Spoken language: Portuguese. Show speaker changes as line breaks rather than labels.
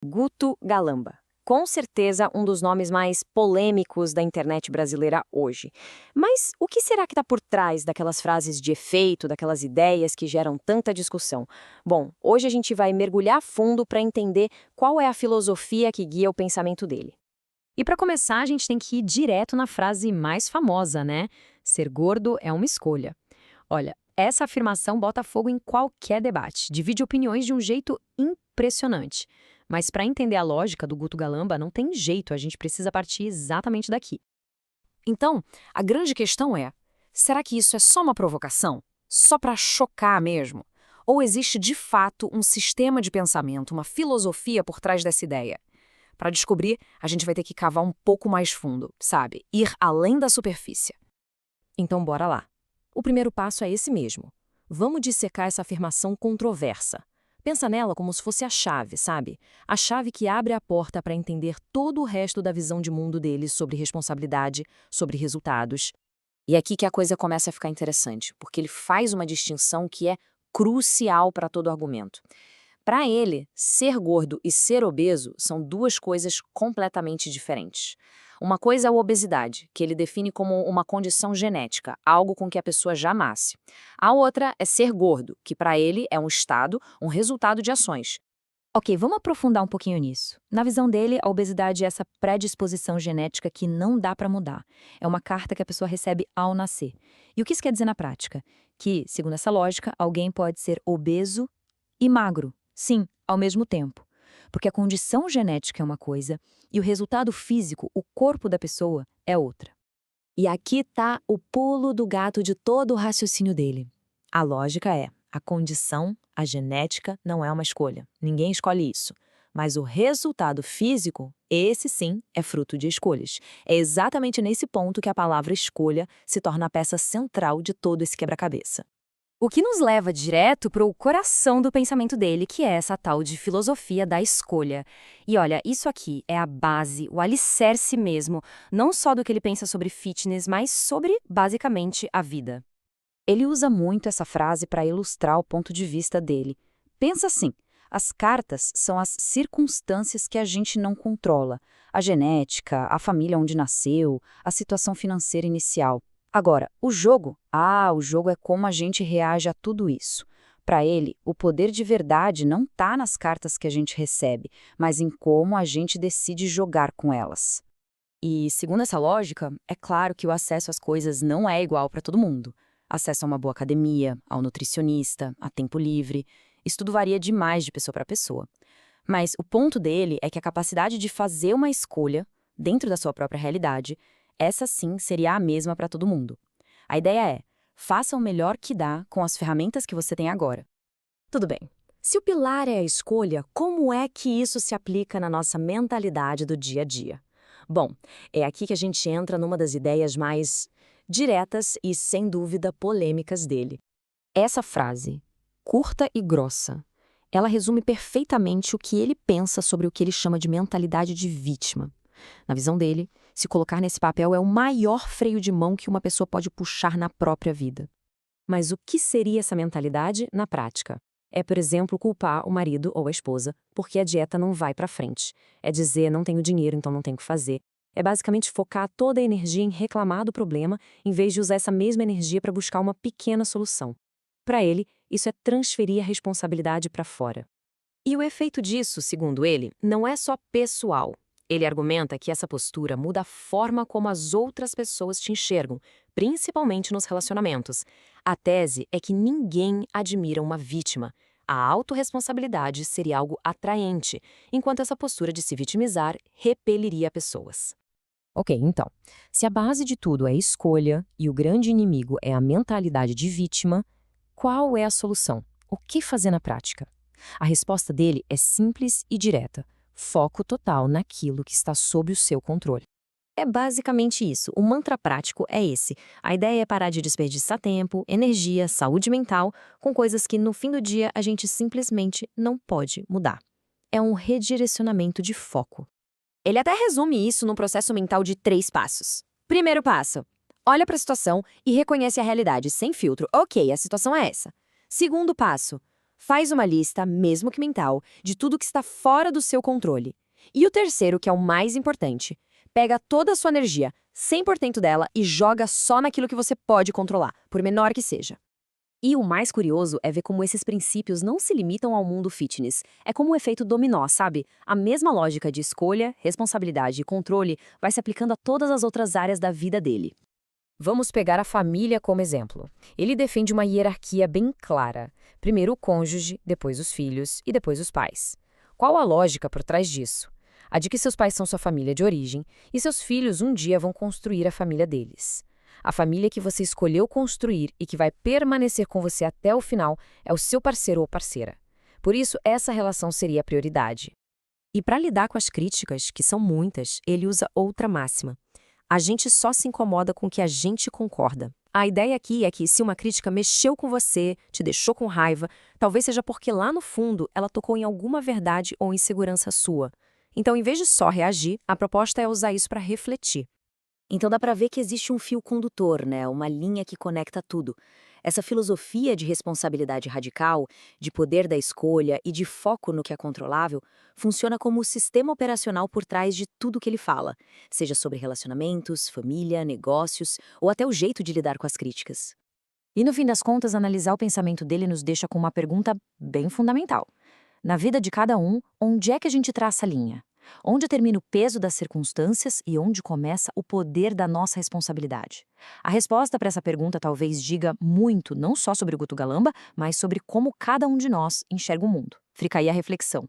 Guto Galamba. Com certeza um dos nomes mais polêmicos da internet brasileira hoje. Mas o que será que está por trás daquelas frases de efeito, daquelas ideias que geram tanta discussão? Bom, hoje a gente vai mergulhar a fundo para entender qual é a filosofia que guia o pensamento dele.
E para começar, a gente tem que ir direto na frase mais famosa, né? Ser gordo é uma escolha. Olha, essa afirmação bota fogo em qualquer debate, divide opiniões de um jeito impressionante. Mas para entender a lógica do Guto Galamba, não tem jeito, a gente precisa partir exatamente daqui.
Então, a grande questão é: será que isso é só uma provocação? Só para chocar mesmo? Ou existe de fato um sistema de pensamento, uma filosofia por trás dessa ideia? Para descobrir, a gente vai ter que cavar um pouco mais fundo, sabe? Ir além da superfície.
Então bora lá. O primeiro passo é esse mesmo. Vamos dissecar essa afirmação controversa. Pensa nela como se fosse a chave, sabe? A chave que abre a porta para entender todo o resto da visão de mundo deles sobre responsabilidade, sobre resultados.
E é aqui que a coisa começa a ficar interessante, porque ele faz uma distinção que é crucial para todo argumento. Para ele, ser gordo e ser obeso são duas coisas completamente diferentes. Uma coisa é a obesidade, que ele define como uma condição genética, algo com que a pessoa já nasce. A outra é ser gordo, que para ele é um estado, um resultado de ações.
Ok, vamos aprofundar um pouquinho nisso. Na visão dele, a obesidade é essa predisposição genética que não dá para mudar. É uma carta que a pessoa recebe ao nascer. E o que isso quer dizer na prática? Que, segundo essa lógica, alguém pode ser obeso e magro. Sim, ao mesmo tempo. Porque a condição genética é uma coisa e o resultado físico, o corpo da pessoa, é outra.
E aqui está o pulo do gato de todo o raciocínio dele. A lógica é: a condição, a genética, não é uma escolha. Ninguém escolhe isso. Mas o resultado físico, esse sim, é fruto de escolhas. É exatamente nesse ponto que a palavra escolha se torna a peça central de todo esse quebra-cabeça.
O que nos leva direto para o coração do pensamento dele, que é essa tal de filosofia da escolha. E olha, isso aqui é a base, o alicerce mesmo, não só do que ele pensa sobre fitness, mas sobre, basicamente, a vida. Ele usa muito essa frase para ilustrar o ponto de vista dele. Pensa assim: as cartas são as circunstâncias que a gente não controla, a genética, a família onde nasceu, a situação financeira inicial. Agora, o jogo é como a gente reage a tudo isso. Para ele, o poder de verdade não está nas cartas que a gente recebe, mas em como a gente decide jogar com elas. E, segundo essa lógica, é claro que o acesso às coisas não é igual para todo mundo. Acesso a uma boa academia, ao nutricionista, a tempo livre, isso tudo varia demais de pessoa para pessoa. Mas o ponto dele é que a capacidade de fazer uma escolha, dentro da sua própria realidade, essa sim seria a mesma para todo mundo. A ideia é: faça o melhor que dá com as ferramentas que você tem agora.
Tudo bem. Se o pilar é a escolha, como é que isso se aplica na nossa mentalidade do dia a dia? Bom, é aqui que a gente entra numa das ideias mais diretas e, sem dúvida, polêmicas dele. Essa frase, curta e grossa, ela resume perfeitamente o que ele pensa sobre o que ele chama de mentalidade de vítima. Na visão dele, se colocar nesse papel é o maior freio de mão que uma pessoa pode puxar na própria vida. Mas o que seria essa mentalidade na prática? É, por exemplo, culpar o marido ou a esposa porque a dieta não vai para frente. É dizer: não tenho dinheiro, então não tenho o que fazer. É basicamente focar toda a energia em reclamar do problema, em vez de usar essa mesma energia para buscar uma pequena solução. Para ele, isso é transferir a responsabilidade para fora. E o efeito disso, segundo ele, não é só pessoal. Ele argumenta que essa postura muda a forma como as outras pessoas te enxergam, principalmente nos relacionamentos. A tese é que ninguém admira uma vítima. A autorresponsabilidade seria algo atraente, enquanto essa postura de se vitimizar repeliria pessoas. Ok, então, se a base de tudo é escolha e o grande inimigo é a mentalidade de vítima, qual é a solução? O que fazer na prática? A resposta dele é simples e direta: foco total naquilo que está sob o seu controle. É basicamente isso. O mantra prático é esse. A ideia é parar de desperdiçar tempo, energia, saúde mental com coisas que no fim do dia a gente simplesmente não pode mudar. É um redirecionamento de foco. Ele até resume isso num processo mental de 3 passos. Primeiro passo: olha para a situação e reconhece a realidade sem filtro. Ok, a situação é essa. Segundo passo:
Faz uma lista, mesmo que mental, de tudo que está fora do seu controle. E o terceiro, que é o mais importante, pega toda a sua energia, 100% dela, e joga só naquilo que você pode controlar, por menor que seja.
E o mais curioso é ver como esses princípios não se limitam ao mundo fitness. É como um efeito dominó, sabe? A mesma lógica de escolha, responsabilidade e controle vai se aplicando a todas as outras áreas da vida dele.
Vamos pegar a família como exemplo. Ele defende uma hierarquia bem clara. Primeiro o cônjuge, depois os filhos e depois os pais. Qual a lógica por trás disso? A de que seus pais são sua família de origem e seus filhos um dia vão construir a família deles. A família que você escolheu construir e que vai permanecer com você até o final é o seu parceiro ou parceira. Por isso, essa relação seria a prioridade.
E para lidar com as críticas, que são muitas, ele usa outra máxima. A gente só se incomoda com o que a gente concorda. A ideia aqui é que se uma crítica mexeu com você, te deixou com raiva, talvez seja porque lá no fundo ela tocou em alguma verdade ou insegurança sua. Então, em vez de só reagir, a proposta é usar isso para refletir.
Então dá para ver que existe um fio condutor, né? Uma linha que conecta tudo. Essa filosofia de responsabilidade radical, de poder da escolha e de foco no que é controlável, funciona como o sistema operacional por trás de tudo que ele fala, seja sobre relacionamentos, família, negócios ou até o jeito de lidar com as críticas. E no fim das contas, analisar o pensamento dele nos deixa com uma pergunta bem fundamental. Na vida de cada um, onde é que a gente traça a linha? Onde termina o peso das circunstâncias e onde começa o poder da nossa responsabilidade? A resposta para essa pergunta talvez diga muito, não só sobre o Guto Galamba, mas sobre como cada um de nós enxerga o mundo. Fica aí a reflexão.